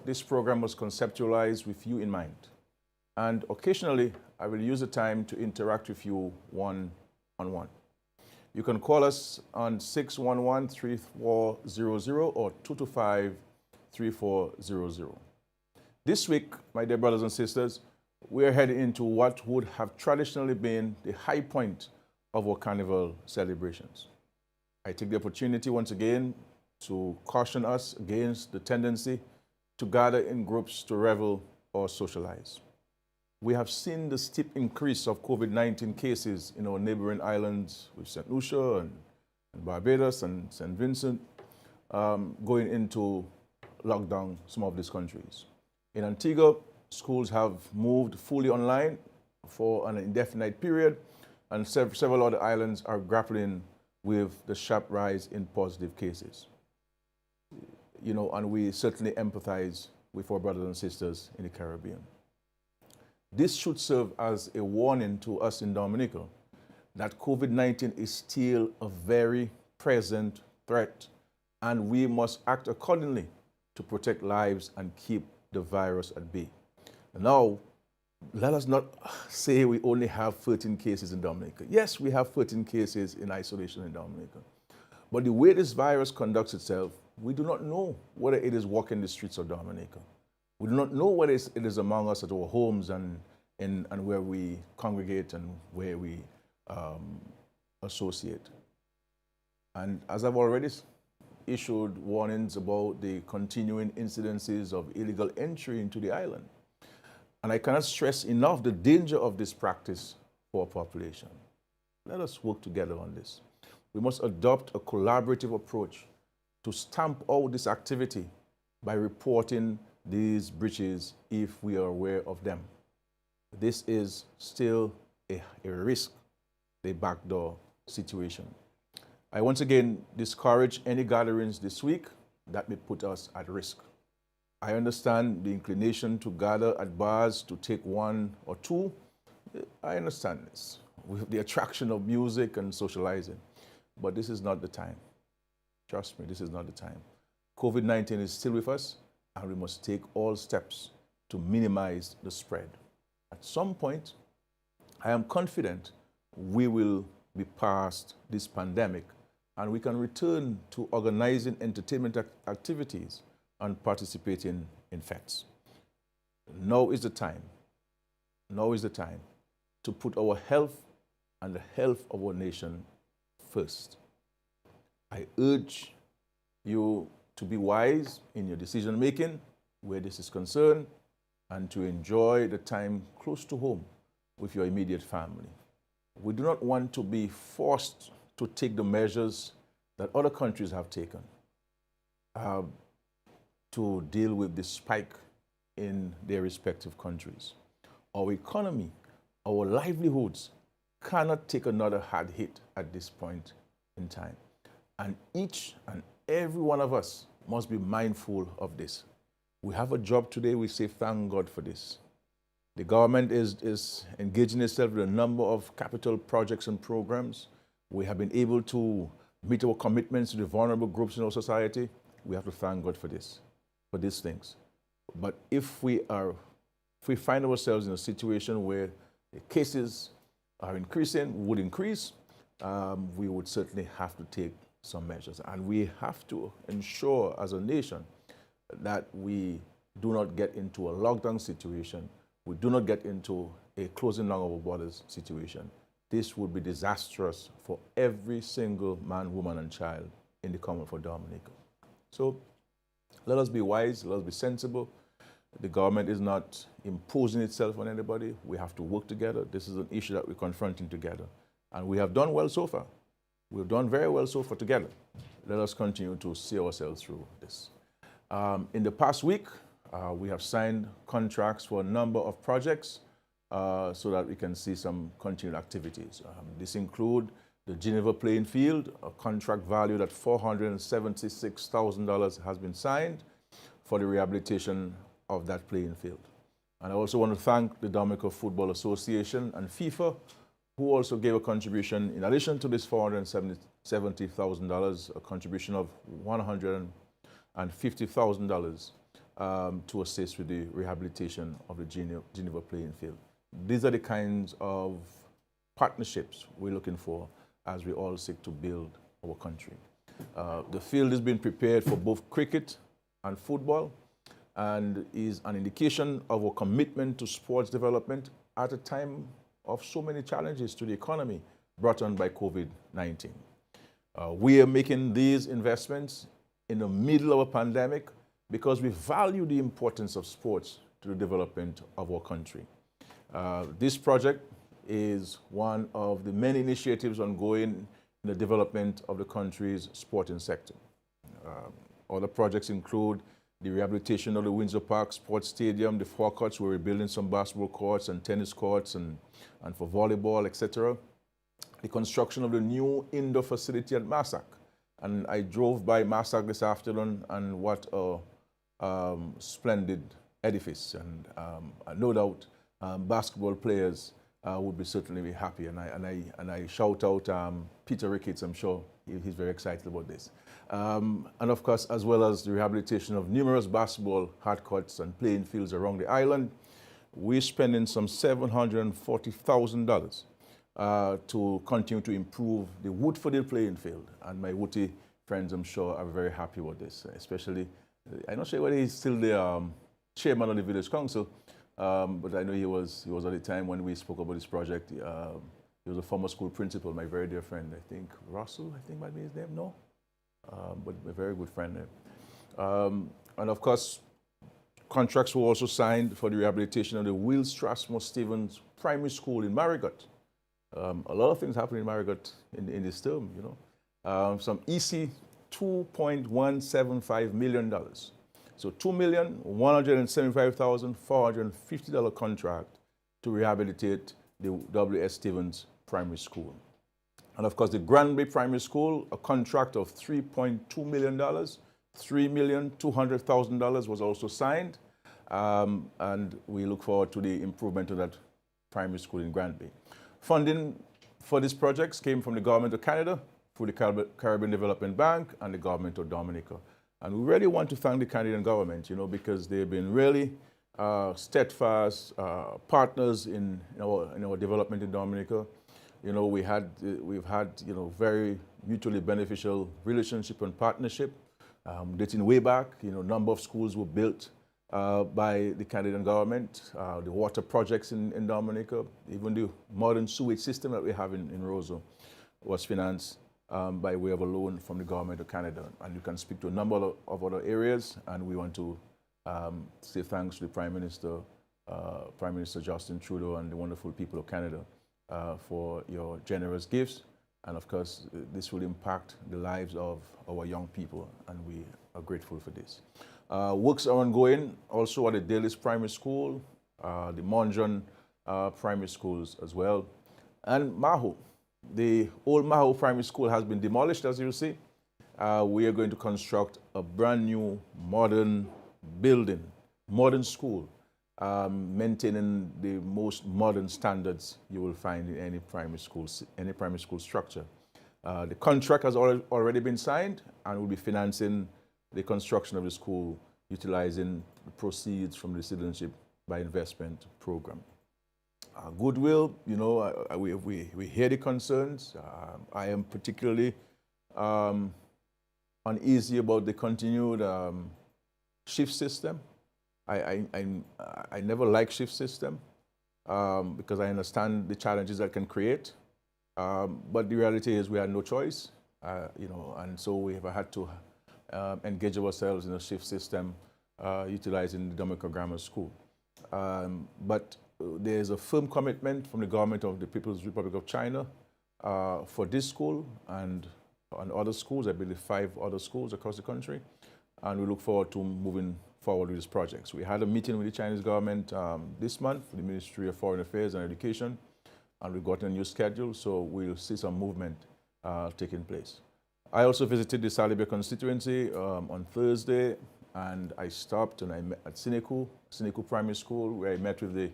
this program was conceptualized with you in mind. And occasionally, I will use the time to interact with you one-on-one. You can call us on 611-3400 or 225-3400. This week, my dear brothers and sisters, we are heading into what would have traditionally been the high point of our carnival celebrations. I take the opportunity once again to caution us against the tendency to gather in groups to revel or socialize. We have seen the steep increase of COVID-19 cases in our neighboring islands with St. Lucia and Barbados and St. Vincent going into lockdown some of these countries. In Antigua, schools have moved fully online for an indefinite period, and several other islands are grappling with the sharp rise in positive cases. And we certainly empathize with our brothers and sisters in the Caribbean. This should serve as a warning to us in Dominica that COVID-19 is still a very present threat, and we must act accordingly to protect lives and keep the virus at bay. Now, let us not say we only have 13 cases in Dominica. Yes, we have 13 cases in isolation in Dominica. But the way this virus conducts itself, we do not know whether it is walking the streets of Dominica. We do not know whether it is among us at our homes and where we congregate and where we associate. And as I've already issued warnings about the continuing incidences of illegal entry into the island, and I cannot stress enough the danger of this practice for our population. Let us work together on this. We must adopt a collaborative approach to stamp out this activity by reporting these breaches if we are aware of them. This is still a risk, a backdoor situation. I once again discourage any gatherings this week that may put us at risk. I understand the inclination to gather at bars to take one or two. I understand this, with the attraction of music and socializing. But this is not the time. Trust me, this is not the time. COVID-19 is still with us, and we must take all steps to minimize the spread. At some point, I am confident we will be past this pandemic and we can return to organizing entertainment activities and participating in fetes. Now is the time to put our health and the health of our nation first. I urge you to be wise in your decision making where this is concerned and to enjoy the time close to home with your immediate family. We do not want to be forced to take the measures that other countries have taken to deal with the spike in their respective countries. Our economy, our livelihoods cannot take another hard hit at this point in time. And each and every one of us must be mindful of this. We have a job today, we say thank God for this. The government is engaging itself with a number of capital projects and programs. We have been able to meet our commitments to the vulnerable groups in our society. We have to thank God for this, for these things. But if we find ourselves in a situation where the cases are increasing, would increase, we would certainly have to take some measures. And we have to ensure as a nation that we do not get into a lockdown situation. We do not get into a closing down of our borders situation. This would be disastrous for every single man, woman, and child in the Commonwealth of Dominica. So let us be wise, let us be sensible. The government is not imposing itself on anybody. We have to work together. This is an issue that we're confronting together. And we have done well so far. We've done very well so far together. Let us continue to see ourselves through this. In the past week, we have signed contracts for a number of projects so that we can see some continued activities. This includes the Geneva playing field, a contract valued at $476,000 has been signed for the rehabilitation of that playing field. And I also want to thank the Dominica Football Association and FIFA, who also gave a contribution, in addition to this $470,000, a contribution of $150,000 to assist with the rehabilitation of the Geneva playing field. These are the kinds of partnerships we're looking for as we all seek to build our country. The field has been prepared for both cricket and football and is an indication of our commitment to sports development at a time of so many challenges to the economy brought on by COVID-19. We are making these investments in the middle of a pandemic because we value the importance of sports to the development of our country. This project is one of the many initiatives ongoing in the development of the country's sporting sector. Other projects include the rehabilitation of the Windsor Park Sports Stadium, the forecourts, where we're building some basketball courts and tennis courts and for volleyball, etc. The construction of the new indoor facility at Massac. And I drove by Massac this afternoon, and what a splendid edifice. And no doubt basketball players would be certainly happy. And I shout out Peter Ricketts. I'm sure he's very excited about this. And of course, as well as the rehabilitation of numerous basketball hard courts and playing fields around the island, we're spending some $740,000 to continue to improve the Woodfordale playing field. And my Woody friends, I'm sure, are very happy about this, especially, I'm not sure whether he's still the chairman of the village council, but I know he was at the time when we spoke about this project. He was a former school principal, my very dear friend. I think Russell, I think might be his name, no? But a very good friend there. And of course, contracts were also signed for the rehabilitation of the Will Strasmore Stevens Primary School in Marigot. A lot of things happen in Marigot in this term, you know. Some EC $2.175 million. So $2,175,450 contract to rehabilitate the W.S. Stevens Primary School. And of course, the Granby Primary School, a contract of $3.2 million, $3,200,000 was also signed. And we look forward to the improvement of that primary school in Granby. Funding for these projects came from the Government of Canada, through the Caribbean Development Bank and the Government of Dominica. And we really want to thank the Canadian government, you know, because they've been really steadfast partners in our development in Dominica. You know, we've had you know, very mutually beneficial relationship and partnership. Dating way back, you know, a number of schools were built by the Canadian government, the water projects in Dominica, even the modern sewage system that we have in Roseau was financed by way of a loan from the Government of Canada. And you can speak to a number of other areas, and we want to say thanks to the Prime Minister Justin Trudeau and the wonderful people of Canada for your generous gifts. And of course, this will impact the lives of our young people, and we are grateful for this. Works are ongoing also at the Dalis Primary School, the Mondrian Primary Schools as well, and Maho. The old Maho Primary School has been demolished, as you see. We are going to construct a brand new modern building, modern school, maintaining the most modern standards you will find in any primary school structure. The contract has already been signed, and we'll be financing the construction of the school utilizing the proceeds from the Citizenship by Investment program. Goodwill, you know, we hear the concerns. I am particularly uneasy about the continued shift system. I never like shift system because I understand the challenges that can create. But the reality is we had no choice, you know, and so we have had to engage ourselves in a shift system utilizing the Dominica Grammar School. But there's a firm commitment from the government of the People's Republic of China for this school and other schools, I believe 5 other schools across the country. And we look forward to moving forward with these projects. We had a meeting with the Chinese government this month, the Ministry of Foreign Affairs and Education, and we've got a new schedule, so we'll see some movement taking place. I also visited the Salibia constituency on Thursday, and I stopped and I met at Sineku Primary School, where I met with the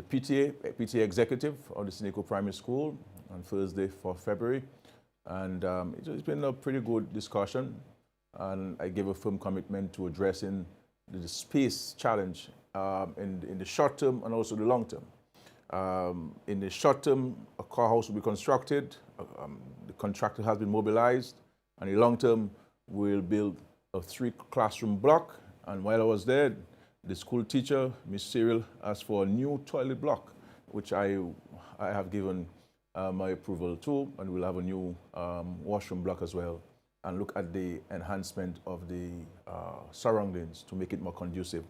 PTA executive of the Sineku Primary School on Thursday for February. And it's been a pretty good discussion, and I gave a firm commitment to addressing the space challenge in the short term and also the long term. In the short term, a car house will be constructed, the contractor has been mobilized, and in the long term, we'll build a 3-classroom block. And while I was there, the school teacher, Ms. Cyril, asked for a new toilet block, which I have given my approval to, and we'll have a new washroom block as well, and look at the enhancement of the surroundings to make it more conducive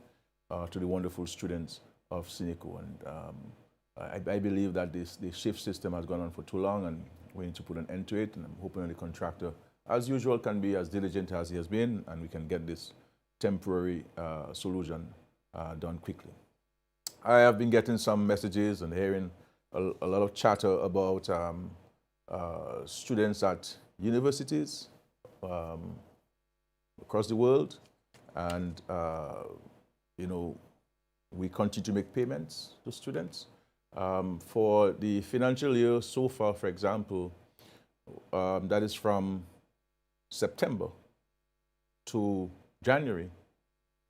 to the wonderful students of Sinico. And I believe that the shift system has gone on for too long, and we need to put an end to it. And I'm hoping that the contractor, as usual, can be as diligent as he has been, and we can get this temporary solution done quickly. I have been getting some messages and hearing a lot of chatter about students at universities across the world, and you know, we continue to make payments to students. For the financial year so far, for example, that is from September to January,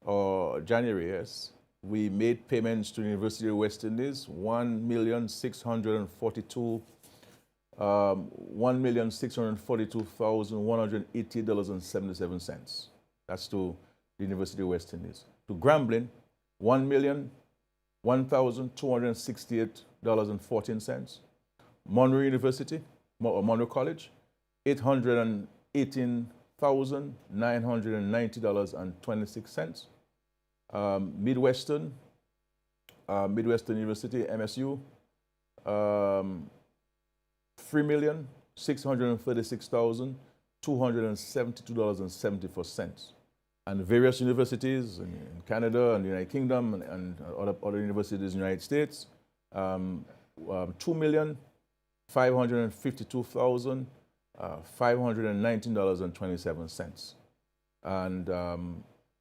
yes, we made payments to the University of West Indies, $1,642,188.77. That's to the University of West Indies. To Grambling, $1,001,268.14. Monroe University, Monroe College, $818,990.26. Midwestern University, MSU, $3,636,272.74. And various universities in Canada and the United Kingdom and other universities in the United States, $2,552,519.27. And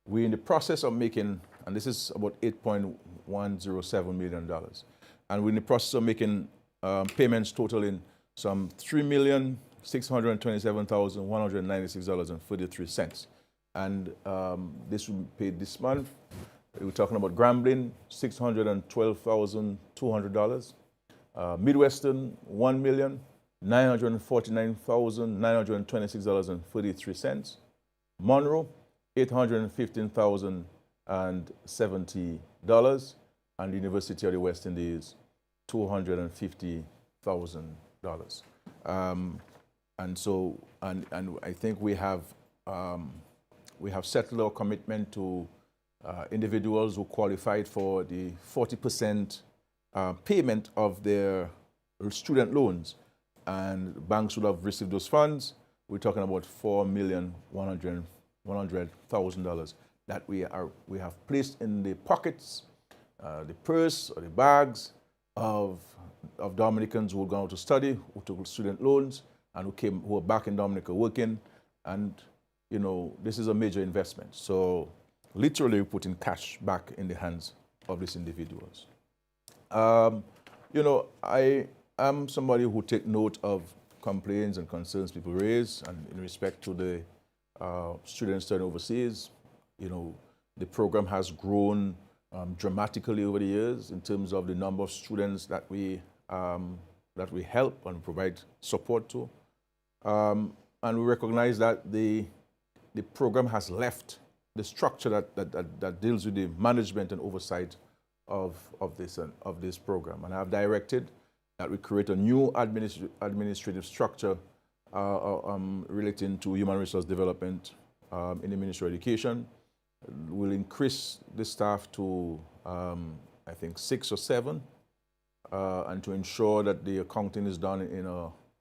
we're in the process of making, and this is about $8.107 million. And we're in the process of making payments totaling some $3,627,196.43. And this will be paid this month. We're talking about Grambling, $612,200. Midwestern, $1,949,926.33. Monroe, $815,070. And the University of the West Indies, $250,000. And so, and I think we have settled our commitment to individuals who qualified for the 40% payment of their student loans, and banks would have received those funds. We're talking about $4,100,000 that we have placed in the pockets, the purse or the bags of Dominicans who were going to study, who took student loans, and who are back in Dominica working. And you know, this is a major investment. So literally we're putting cash back in the hands of these individuals. You know, I am somebody who take note of complaints and concerns people raise, and in respect to the students studying overseas. You know, the program has grown dramatically over the years in terms of the number of students that we help and provide support to. And we recognize that the program has left the structure that deals with the management and oversight of this program. And I've directed that we create a new administrative structure relating to human resource development in the Ministry of Education. We'll increase the staff to, I think, 6 or 7, and to ensure that the accounting is done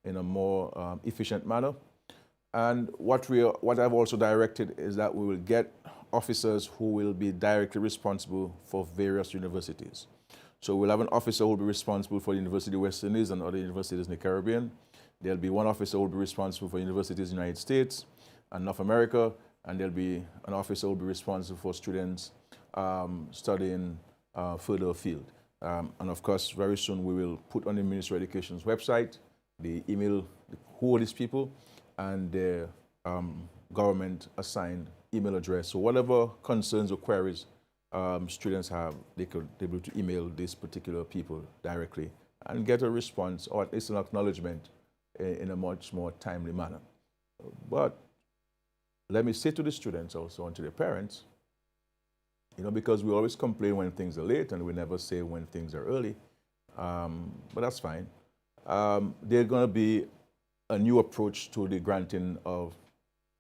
in a more efficient manner. And what I've also directed is that we will get officers who will be directly responsible for various universities. So we'll have an officer who will be responsible for the University of West Indies and other universities in the Caribbean. There'll be one officer who will be responsible for universities in the United States and North America, and there'll be an officer who will be responsible for students studying further afield. And of course, very soon we will put on the Ministry of Education's website the email, who are these people, and their government-assigned email address. So whatever concerns or queries students have, they could be able to email these particular people directly and get a response or at least an acknowledgement in a much more timely manner. But let me say to the students also and to their parents, because we always complain when things are late and we never say when things are early, but that's fine. There's going to be a new approach to the granting of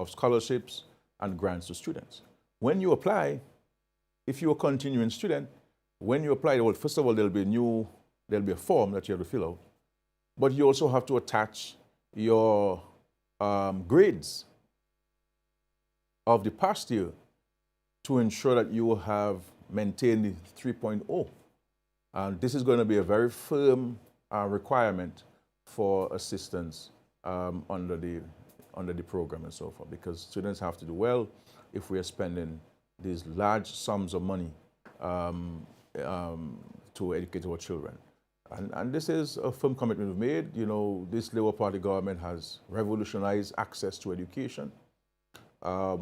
scholarships and grants to students. When you apply, if you're a continuing student, when you apply, well, first of all, there'll be a form that you have to fill out, but you also have to attach your grades of the past year to ensure that you have maintained the 3.0. And this is going to be a very firm requirement for assistance under the program and so forth, because students have to do well if we are spending these large sums of money to educate our children. And this is a firm commitment we've made. This Labour Party government has revolutionized access to education. A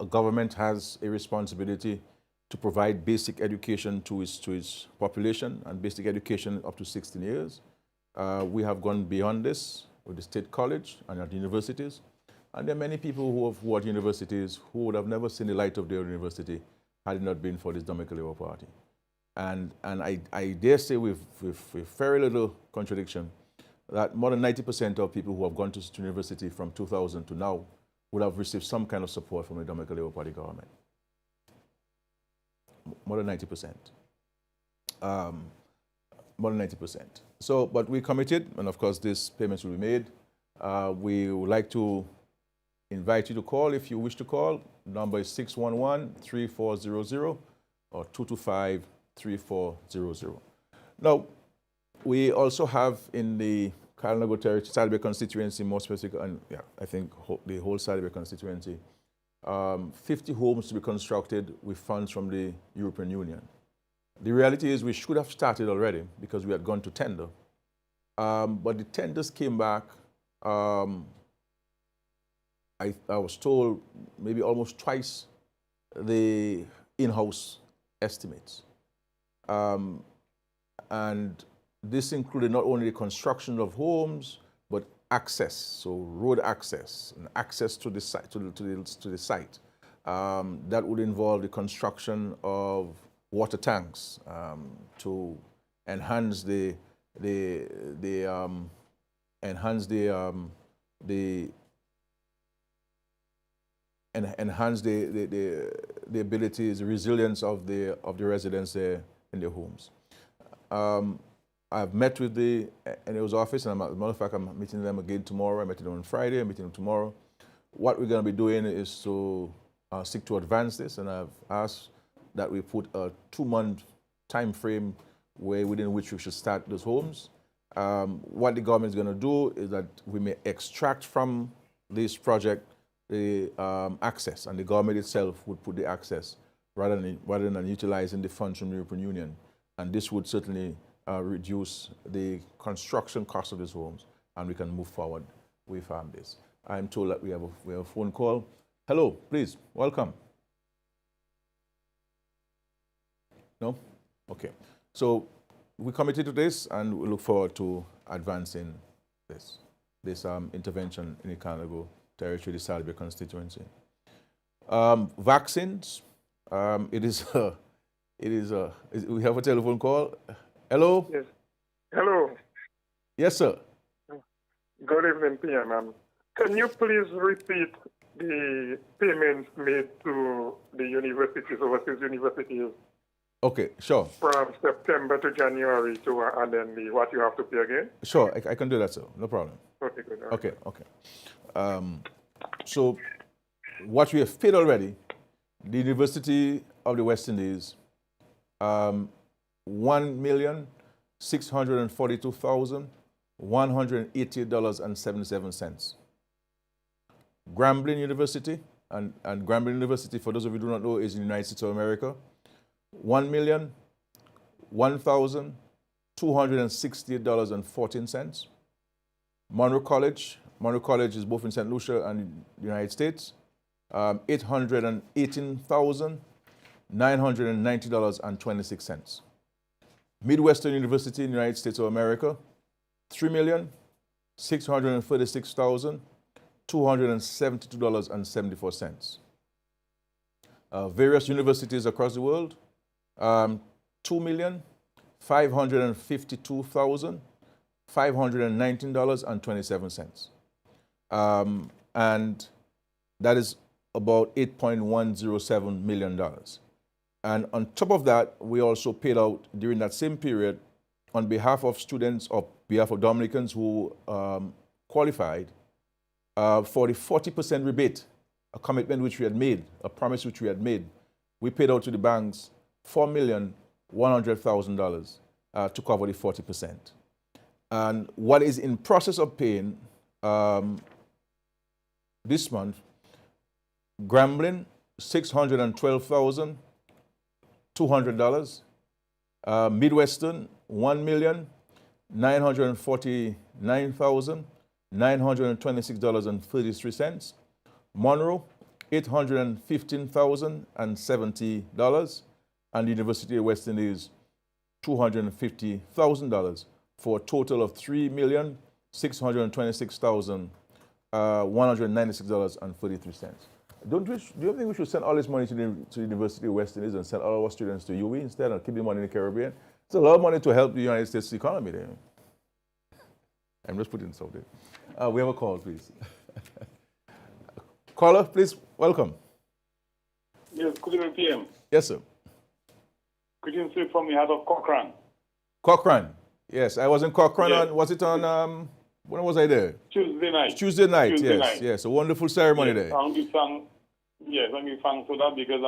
government has a responsibility to provide basic education to its population, and basic education up to 16 years. We have gone beyond this with the State College and at universities. And there are many people who are at universities who would have never seen the light of their university had it not been for this Dominica Labour Party. And I dare say with very little contradiction that more than 90% of people who have gone to university from 2000 to now would have received some kind of support from the Dominica Labour Party government. More than 90%. More than 90%. So, but we committed, and of course, these payments will be made. We would like to invite you to call if you wish to call. The number is 611-3400 or 225-3400. Now, we also have in the Kalinago territory, Salibay constituency, more specific, and yeah, I think the whole Salibay constituency, 50 homes to be constructed with funds from the European Union. The reality is we should have started already because we had gone to tender. But the tenders came back, I was told, maybe almost twice the in-house estimates. And this included not only the construction of homes, but access, so road access and access to the site. To the site. That would involve the construction of water tanks to enhance the abilities, the resilience of the residents there in their homes. I've met with the NAO's office, and as a matter of fact, I'm meeting them again tomorrow. I met them on Friday, I'm meeting them tomorrow. What we're going to be doing is to seek to advance this, and I've asked that we put a 2-month time frame within which we should start those homes. What the government is going to do is that we may extract from this project the access, and the government itself would put the access rather than utilizing the funds from the European Union. And this would certainly reduce the construction cost of these homes, and we can move forward with this. I'm told that we have a phone call. Hello, please, welcome. No? Okay. So we committed to this, and we look forward to advancing this intervention in the Kalinago territory, the Salibay constituency. Vaccines. We have a telephone call. Hello? Yes. Hello. Yes, sir. Good evening, PM. Can you please repeat the payments made to the universities, overseas universities? Okay, sure. From September to January and then what you have to pay again? Sure, I can do that, sir. No problem. Okay, good. Okay. So what we have paid already, the University of the West Indies, $1,642,180.77. Grambling University, and Grambling University, for those of you who do not know, is in the United States of America, $1,001,268.14. Monroe College is both in St. Lucia and the United States, $818,990.26. Midwestern University in the United States of America, $3,636,272.74. Various universities across the world, $2,552,519.27. And that is about $8.107 million. And on top of that, we also paid out during that same period on behalf of students, or behalf of Dominicans who qualified for the 40% rebate, a commitment which we had made, a promise which we had made. We paid out to the banks $4,100,000 to cover the 40%. And what is in process of paying this month, Grambling, $612,200, Midwestern, $1,949,926.33, Monroe, $815,070, and the University of West Indies, $250,000, for a total of $3,626,196.33. Do you think we should send all this money to the University of West Indies and send all our students to UWI instead and keep the money in the Caribbean? It's a lot of money to help the United States economy there. I'm just putting this out there. We have a call, please. Caller, please, welcome. Yes, good evening, PM. Yes, sir. Greetings from the heart of Cochrane. Cochrane. Yes, I was in Cochrane. Yes. Was it on, when was I there? Tuesday night. Tuesday night, Tuesday yes. night. Yes, a wonderful ceremony Yes, there. I'm give thanks for that because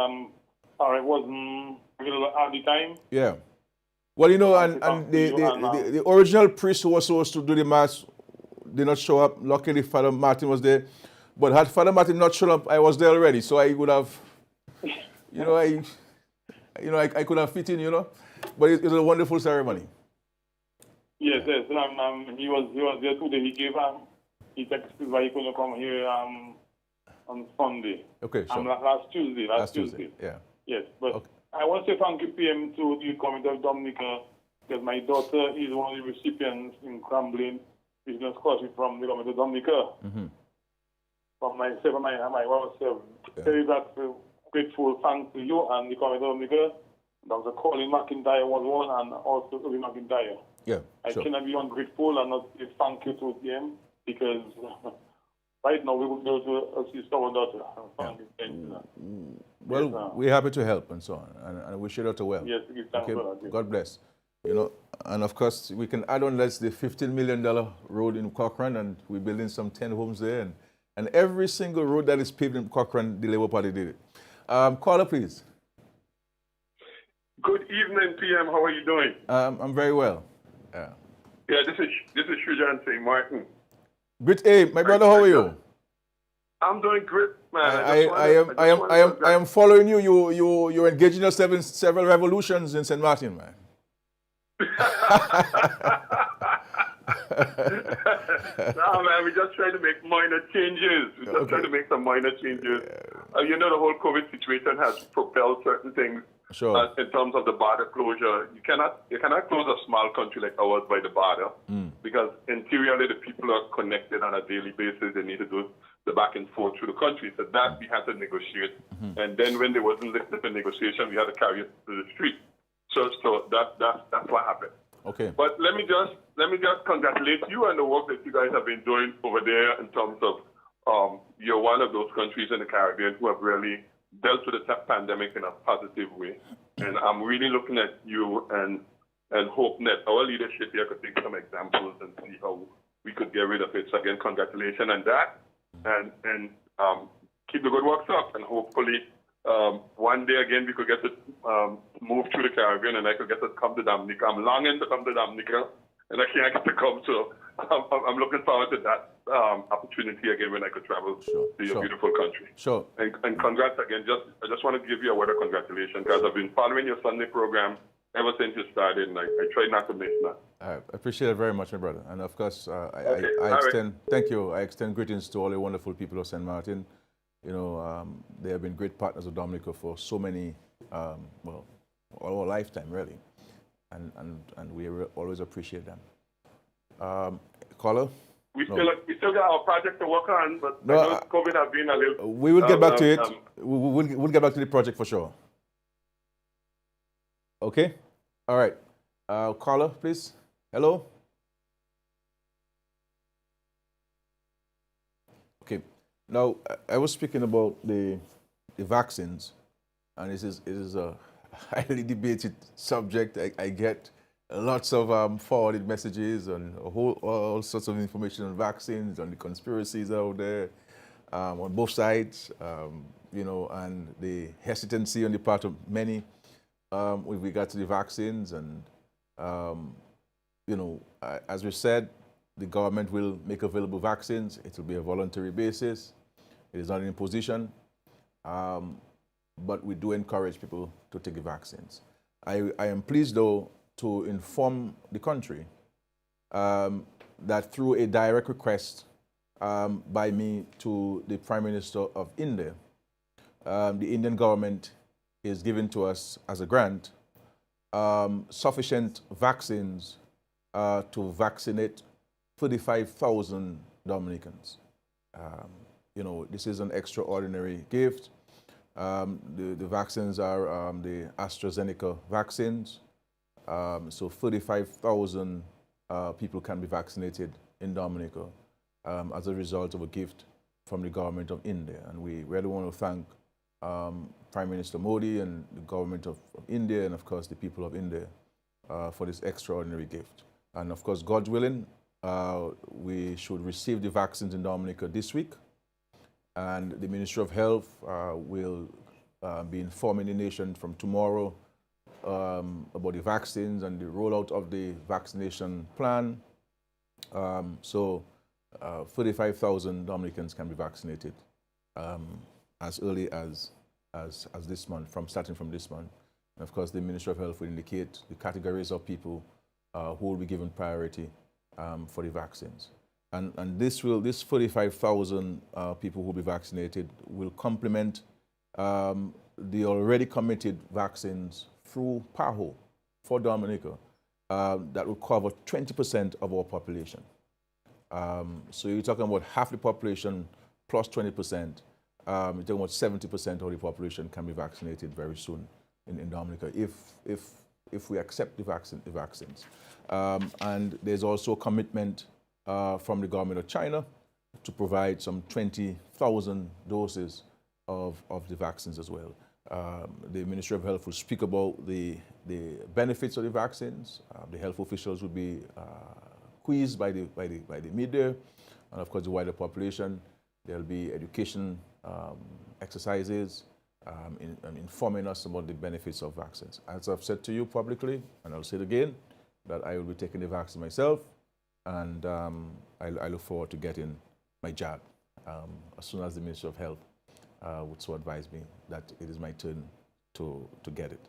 I wasn't available at the time. Yeah. Well, you know, and the original priest who was supposed to do the mass did not show up. Luckily, Father Martin was there. But had Father Martin not shown up, I was there already, so I would have, I could have fit in, But it was a wonderful ceremony. Yes. He was there today. He gave he texted why he couldn't come here on Sunday. Okay, sure. Last Tuesday. Yeah. Yes, but Okay. I want to say thank you, PM, to the community of Dominica, because my daughter is one of the recipients in Grambling Business Scholarship from the community of Dominica. Mm-hmm. From myself and my wife, very grateful thanks to you and the community of Dominica. Dr. Colin McIntyre was one, and also Toby McIntyre. Yeah, I sure. cannot be ungrateful and not say thank you to them, because right now we will go to assist our daughter. Well, Yes, we're happy to help and so on, and wish your daughter well. Yes, give thanks Okay, for that. God bless. And of course, we can add on that's the $15 million road in Cochrane, and we're building some 10 homes there, and every single road that is paved in Cochrane, the Labour Party did it. Caller, please. Good evening, PM. How are you doing? I'm very well. Yeah, this is Shujan St. Martin. Great. Hey, my brother, how are you? I'm doing great, man. I am following you. You're engaging yourself in several revolutions in St. Martin, man. No, man, we're just trying to make minor changes. We're just trying to make some minor changes. The whole COVID situation has propelled certain things. Sure. In terms of the border closure, you cannot close a small country like ours by the border, because interiorly the people are connected on a daily basis. They need to do the back and forth through the country. So that we had to negotiate, and then when there wasn't listening to negotiation, we had to carry it to the street. So that's what happened. Okay. But let me just congratulate you on the work that you guys have been doing over there in terms of you're one of those countries in the Caribbean who have really dealt with the pandemic in a positive way. And I'm really looking at you and hoping that our leadership here could take some examples and see how we could get rid of it. So again, congratulations on that. And keep the good works up. And hopefully one day again we could get to move through the Caribbean and I could get to come to Dominica. I'm longing to come to Dominica and I can't get to come. So I'm looking forward to that opportunity again when I could travel to your beautiful country. Sure. And congrats again. I just want to give you a word of congratulations, because I've been following your Sunday program ever since you started, and I try not to miss that. I appreciate it very much, my brother. And of course, thank you. I extend greetings to all the wonderful people of St. Martin. they have been great partners of Dominica for so many, well, all our lifetime, really. And we always appreciate them. Caller? We still got our project to work on, but no, I know COVID has been a little... We will get back to it. We'll get back to the project for sure. Okay? All right. Caller, please. Hello? Okay. Now, I was speaking about the vaccines, and it is a highly debated subject. I get lots of forwarded messages and all sorts of information on vaccines, on the conspiracies out there, on both sides, and the hesitancy on the part of many with regard to the vaccines. And, as we said, the government will make available vaccines. It will be a voluntary basis. It is not an imposition. But we do encourage people to take the vaccines. I am pleased, though, to inform the country that through a direct request by me to the Prime Minister of India, the Indian government is giving to us as a grant sufficient vaccines to vaccinate 35,000 Dominicans. This is an extraordinary gift. The vaccines are the AstraZeneca vaccines. So 35,000 people can be vaccinated in Dominica as a result of a gift from the government of India. And we really want to thank Prime Minister Modi and the government of India, and of course the people of India for this extraordinary gift. And of course, God willing, we should receive the vaccines in Dominica this week. And the Ministry of Health will be informing the nation from tomorrow about the vaccines and the rollout of the vaccination plan. So 35,000 Dominicans can be vaccinated as early as this month, starting from this month. And of course, the Ministry of Health will indicate the categories of people who will be given priority for the vaccines. And this 45,000 people who will be vaccinated will complement the already committed vaccines through PAHO for Dominica that will cover 20% of our population. So you're talking about half the population plus 20%. You're talking about 70% of the population can be vaccinated very soon in Dominica if we accept the vaccines. And there's also a commitment from the government of China to provide some 20,000 doses of the vaccines as well. The Ministry of Health will speak about the benefits of the vaccines. The health officials will be quizzed by the media, and of course the wider population. There'll be education exercises informing us about the benefits of vaccines. As I've said to you publicly, and I'll say it again, that I will be taking the vaccine myself, and I look forward to getting my jab as soon as the Ministry of Health would so advise me that it is my turn to get it.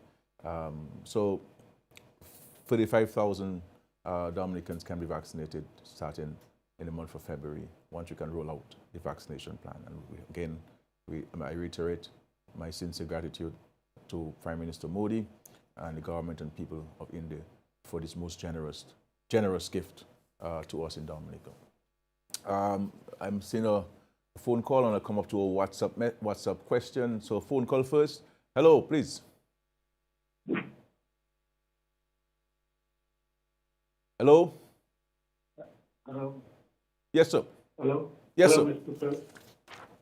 So 35,000 Dominicans can be vaccinated starting in the month of February once we can roll out the vaccination plan. And I reiterate my sincere gratitude to Prime Minister Modi and the government and people of India for this most generous gift to us in Dominica. I'm seeing a phone call, and I'll come up to a WhatsApp question. So phone call first. Hello, please. Hello? Hello? Yes, sir. Hello? Yes, Hello, sir. Mr. Sir.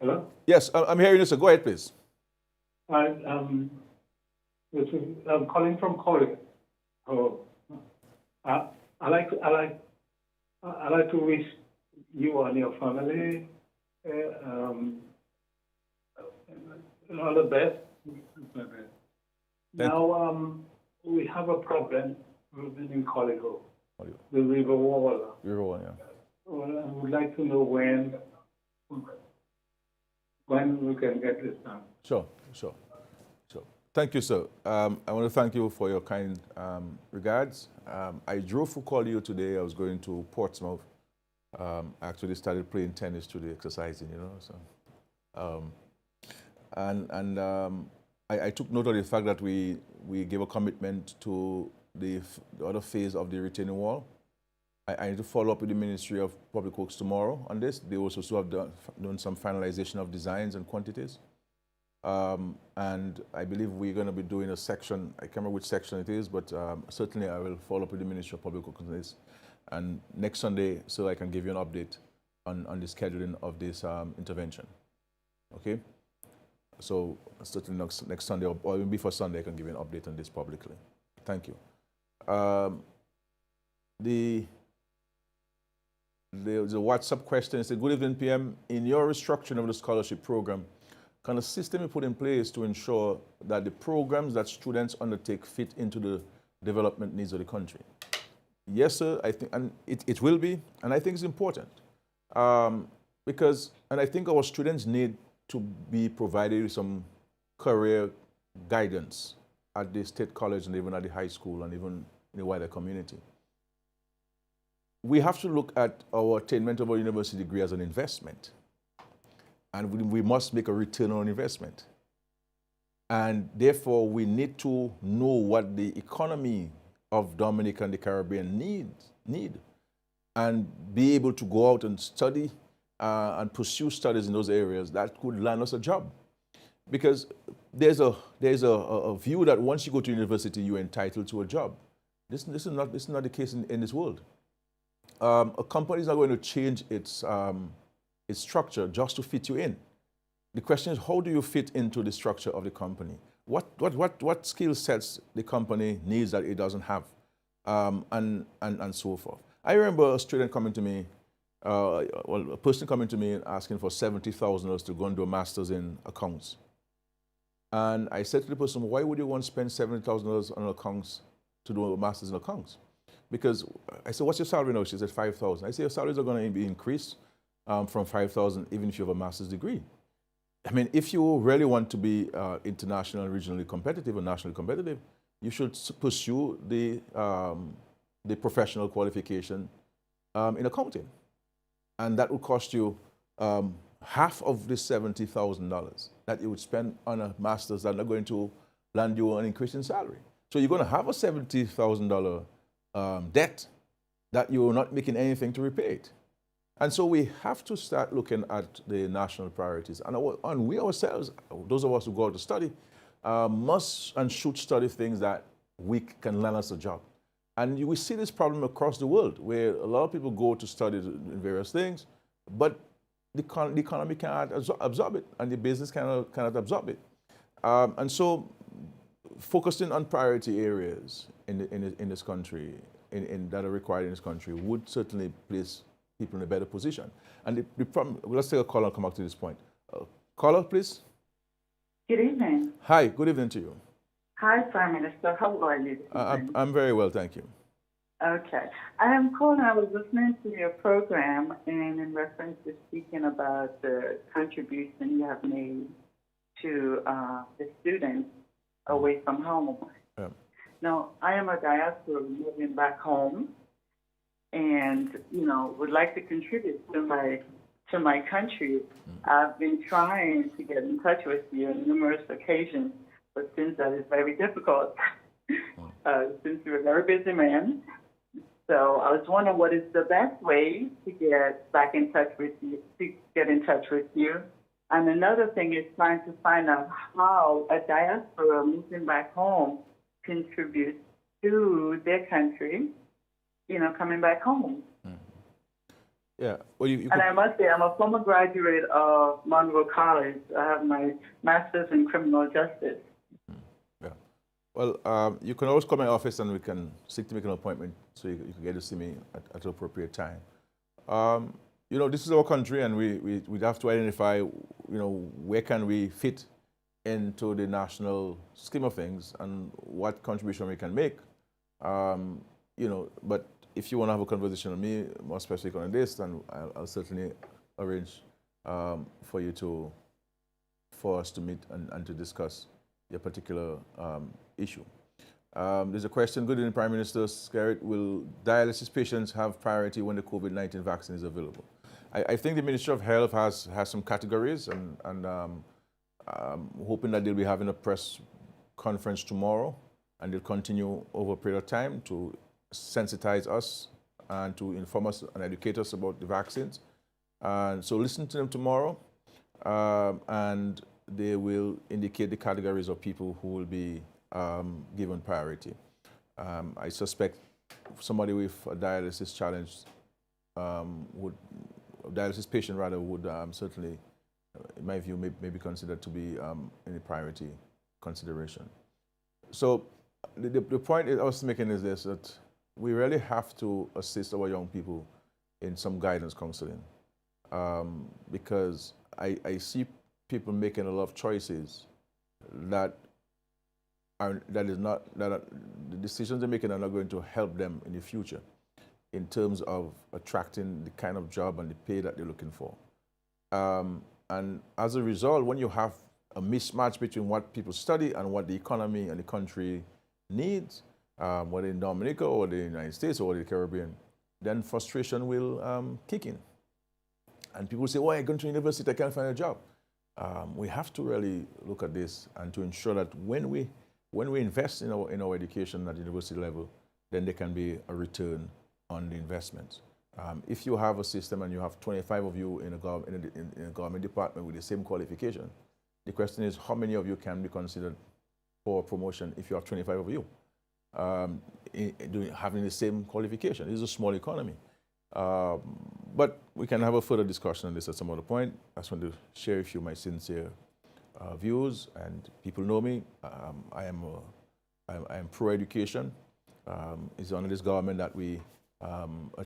Hello? Yes, I'm hearing you, sir. Go ahead, please. I'm calling from Korea. Oh, I like to wish you and your family all the best. Now we have a problem in Colico, the river water. Yeah. Well, I would like to know when we can get this done. Sure. Thank you, sir. I want to thank you for your kind regards. I drove for Colico today. I was going to Portsmouth. Actually started playing tennis today, exercising, So I took note of the fact that we gave a commitment to the other phase of the retaining wall. I need to follow up with the Ministry of Public Works tomorrow on this. They also have done some finalization of designs and quantities. And I believe we're going to be doing a section, I can't remember which section it is, but certainly I will follow up with the Ministry of Public Works on this. And next Sunday, so I can give you an update on the scheduling of this intervention. Okay? So certainly next Sunday, or even before Sunday, I can give you an update on this publicly. Thank you. The WhatsApp question is, good evening, PM. In your restructuring of the scholarship program, can a system be put in place to ensure that the programs that students undertake fit into the development needs of the country? Yes, sir, I think, and it will be, and I think it's important. Because I think our students need to be provided with some career guidance at the state college and even at the high school and even in the wider community. We have to look at our attainment of our university degree as an investment. And we must make a return on investment. And therefore, we need to know what the economy of Dominica and the Caribbean need, and be able to go out and study and pursue studies in those areas that could land us a job. Because there's a view that once you go to university, you're entitled to a job. This is not the case in this world. A company is not going to change its structure just to fit you in. The question is, how do you fit into the structure of the company? What skill sets the company needs that it doesn't have, and so forth. I remember a student coming to me, a person coming to me and asking for $70,000 to go and do a master's in accounts. And I said to the person, why would you want to spend $70,000 on accounts to do a master's in accounts? Because I said, what's your salary now? She said, $5,000. I said, your salaries are going to be increased from $5,000 even if you have a master's degree. I mean, if you really want to be international, regionally competitive, or nationally competitive, you should pursue the professional qualification in accounting. And that would cost you half of the $70,000 that you would spend on a master's that are going to land you an increase in salary. So you're going to have a $70,000 debt that you're not making anything to repay it. And so we have to start looking at the national priorities. And we ourselves, those of us who go out to study, must and should study things that we can land us a job. And we see this problem across the world, where a lot of people go to study in various things, but the economy cannot absorb it, and the business cannot absorb it. And so focusing on priority areas in this country, that are required in this country, would certainly place people in a better position. And the problem, let's take a caller and come back to this point. Caller, please. Good evening. Hi, good evening to you. Hi, Prime Minister. How are you this evening? I'm very well, thank you. Okay. I am calling. I was listening to your program, and in reference to speaking about the contribution you have made to the students away from home. Yeah. Now, I am a diaspora moving back home, and would like to contribute to my country. I've been trying to get in touch with you on numerous occasions, but since that is very difficult, since you're a very busy man. So I was wondering, what is the best way to get back in touch with you, And another thing is trying to find out how a diaspora moving back home contributes to their country, coming back home. Mm-hmm. Yeah. Well, and I must say, I'm a former graduate of Monroe College. I have my master's in criminal justice. Yeah. Well, you can always come to my office and we can seek to make an appointment so you can get to see me at an appropriate time. This is our country, and we have to identify, where can we fit into the national scheme of things and what contribution we can make. But if you want to have a conversation with me, more specific on this, then I'll certainly arrange for us to meet and to discuss your particular issue. There's a question. Good evening, Prime Minister Skerrit. Will dialysis patients have priority when the COVID-19 vaccine is available? I think the Ministry of Health has some categories, and hoping that they'll be having a press conference tomorrow, and they'll continue over a period of time to sensitize us and to inform us and educate us about the vaccines. And so listen to them tomorrow, and they will indicate the categories of people who will be given priority. I suspect somebody with a dialysis challenge a dialysis patient rather would certainly, in my view, may be considered to be in a priority consideration. So the point I was making is this, that we really have to assist our young people in some guidance counseling, because I see people making a lot of choices that the decisions they're making are not going to help them in the future in terms of attracting the kind of job and the pay that they're looking for. And as a result, when you have a mismatch between what people study and what the economy and the country needs, whether in Dominica or the United States or the Caribbean, then frustration will kick in. And people say, well, I'm going to university, I can't find a job. We have to really look at this and to ensure that when we invest in our education at the university level, then there can be a return on the investment. If you have a system and you have 25 of you in a government department with the same qualification, the question is how many of you can be considered for promotion if you have 25 of you having the same qualification. This is a small economy. But we can have a further discussion on this at some other point. I just want to share with you my sincere views, and people know me. I am pro-education. It's under this government that we